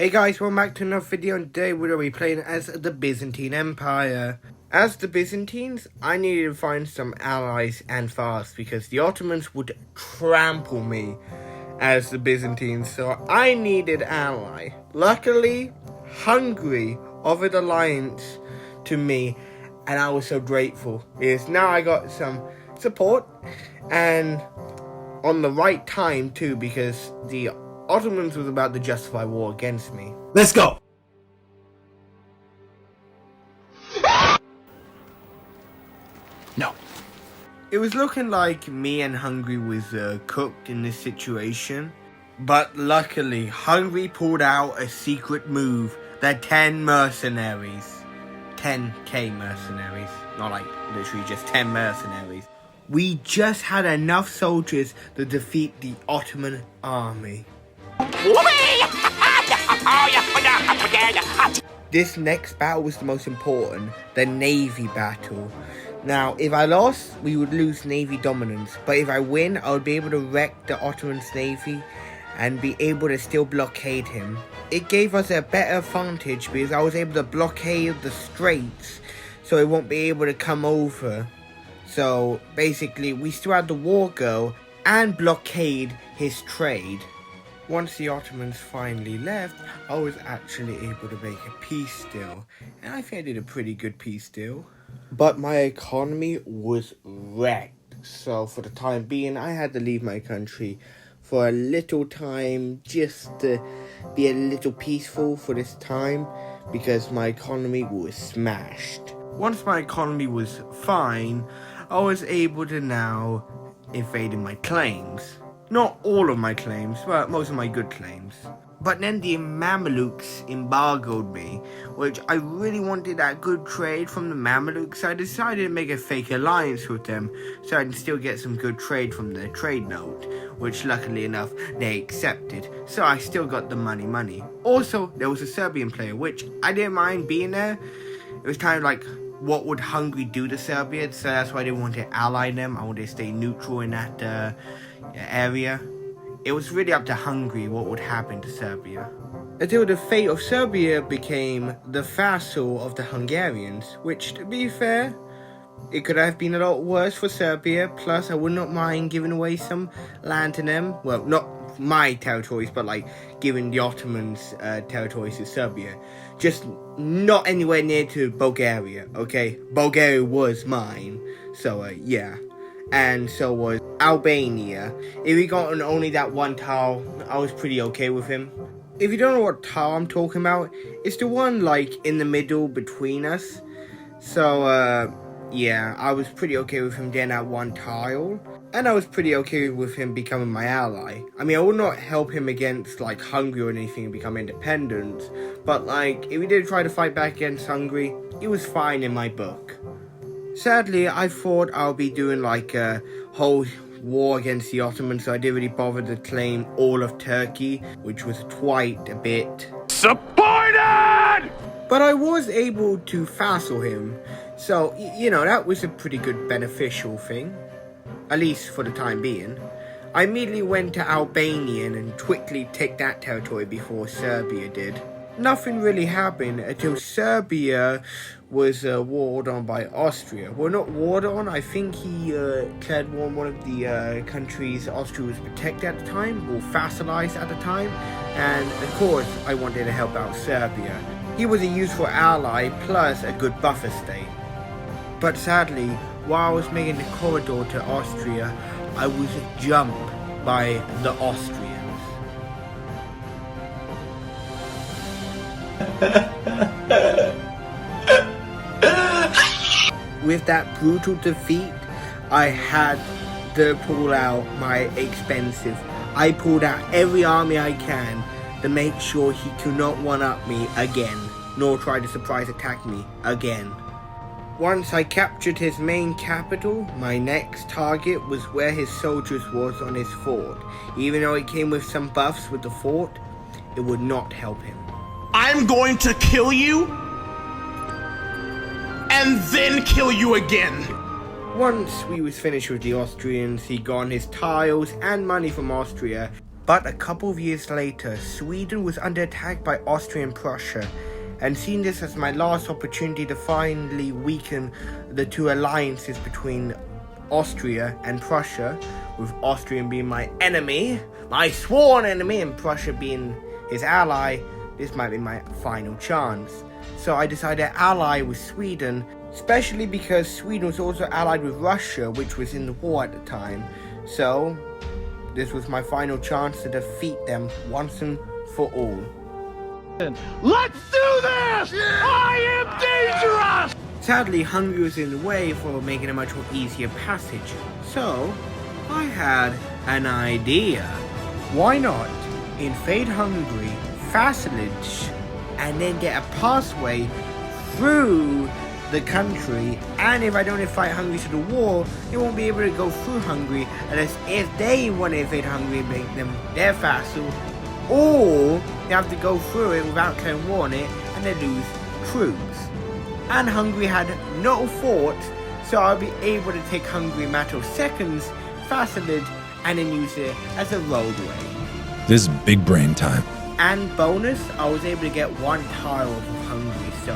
Hey guys, welcome back to another video, and today we're going to be playing as the Byzantine Empire. As the Byzantines, I needed to find some allies and fast because the Ottomans would trample me as the Byzantines, so I needed ally. Luckily, Hungary offered alliance to me, and I was so grateful because now I got some support, and on the right time too, because the Ottomans was about to justify war against me. Let's go! No. It was looking like me and Hungary was cooked in this situation. But luckily, Hungary pulled out a secret move. The 10 mercenaries. 10k mercenaries. Not like literally just 10 mercenaries. We just had enough soldiers to defeat the Ottoman army. This next battle was the most important, the navy battle. Now, if I lost, we would lose navy dominance, but if I win, I would be able to wreck the Ottoman's navy and be able to still blockade him. It gave us a better advantage because I was able to blockade the straits, so he won't be able to come over. So basically, we still had the war go and blockade his trade. Once the Ottomans finally left, I was actually able to make a peace deal, and I think I did a pretty good peace deal. But my economy was wrecked, so for the time being, I had to leave my country for a little time just to be a little peaceful for this time, because my economy was smashed. Once my economy was fine, I was able to now invade my claims. Not all of my claims, but most of my good claims. But then the Mamelukes embargoed me, which I really wanted that good trade from the Mamelukes, so I decided to make a fake alliance with them so I can still get some good trade from their trade note, which luckily enough they accepted, so I still got the money. Also, there was a Serbian player, which I didn't mind being there. It was kind of like, what would Hungary do to Serbia? So that's why I didn't want to ally them. I wanted to stay neutral in that area. It was really up to Hungary what would happen to Serbia. Until the fate of Serbia became the vassal of the Hungarians, which, to be fair, it could have been a lot worse for Serbia. Plus, I would not mind giving away some land to them. Well, not my territories, but like giving the Ottomans territories to Serbia. Just not anywhere near to Bulgaria, okay? Bulgaria was mine, so yeah. And so was Albania. If he got only that one tile, I was pretty okay with him. If you don't know what tile I'm talking about, it's the one like in the middle between us. So yeah, I was pretty okay with him getting that one tile. And I was pretty okay with him becoming my ally. I mean, I would not help him against like Hungary or anything and become independent. But like, if he did try to fight back against Hungary, it was fine in my book. Sadly, I thought I'll be doing like a whole war against the Ottomans, so I didn't really bother to claim all of Turkey, which was quite a bit Supported! But I was able to vassal him, so, you know, that was a pretty good beneficial thing. At least for the time being. I immediately went to Albania and quickly take that territory before Serbia did. Nothing really happened until Serbia was warred on by Austria. Well, not warred on, I think he declared war on one of the countries Austria was protected at the time, or vassalized at the time, and of course I wanted to help out Serbia. He was a useful ally, plus a good buffer state. But sadly, while I was making the corridor to Austria, I was jumped by the Austrians. With that brutal defeat, I had to pull out my expensive. I pulled out every army I can to make sure he could not one-up me again, nor try to surprise attack me again. Once I captured his main capital, my next target was where his soldiers was on his fort. Even though it came with some buffs with the fort, it would not help him. I'm going to kill you and then kill you again. Once we was finished with the Austrians, he got his tiles and money from Austria, But a couple of years later, Sweden was under attack by Austria and Prussia, and seeing this as my last opportunity to finally weaken the two alliances between Austria and Prussia, with Austria being my enemy, my sworn enemy, and Prussia being his ally, this might be my final chance. So I decided to ally with Sweden, especially because Sweden was also allied with Russia, which was in the war at the time. So this was my final chance to defeat them once and for all. Let's do this! I am dangerous! Sadly, Hungary was in the way for making a much more easier passage. So I had an idea. Why not invade Hungary, vassalage, and then get a passway through the country, and if I don't fight Hungary to the war, they won't be able to go through Hungary unless if they want to invade Hungary and make them their vassal, or they have to go through it without declaring war on it and they lose troops. And Hungary had no fort, so I'll be able to take Hungary in a matter of seconds, vassalage, and then use it as a roadway. This is big brain time. And bonus, I was able to get one tile of Hungary, so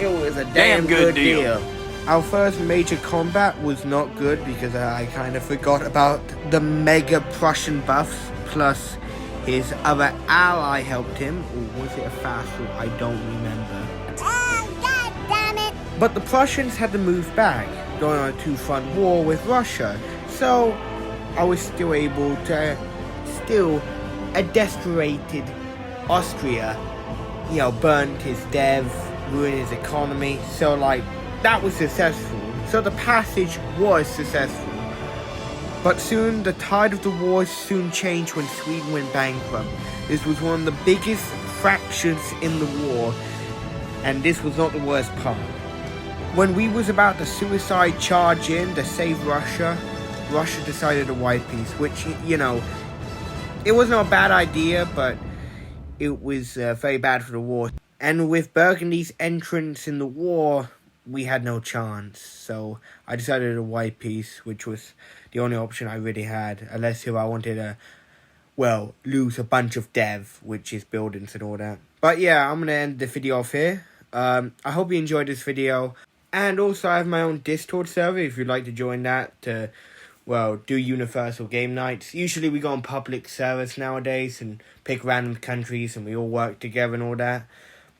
it was a damn good deal. Our first major combat was not good because I kind of forgot about the mega Prussian buffs, plus his other ally helped him, or was it a vassal? I don't remember. Oh, God damn it! But the Prussians had to move back, going on a two-front war with Russia, so I was still able to a desperated Austria, burnt his dev, ruined his economy, so that was successful. So the passage was successful. But soon, the tide of the war soon changed when Sweden went bankrupt. This was one of the biggest fractures in the war, and this was not the worst part. When we was about to suicide charge in to save Russia, Russia decided to white peace, which, it wasn't a bad idea, but it was very bad for the war. And with Burgundy's entrance in the war, we had no chance. So I decided to white peace, which was the only option I really had. Unless if I wanted to, lose a bunch of dev, which is buildings and all that. But yeah, I'm going to end the video off here. I hope you enjoyed this video. And also I have my own Discord server if you'd like to join that to do universal game nights. Usually we go on public servers nowadays and pick random countries and we all work together and all that.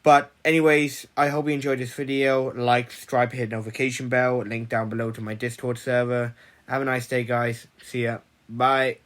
But anyways, I hope you enjoyed this video. Like, subscribe, hit the notification bell. Link down below to my Discord server. Have a nice day, guys. See ya. Bye.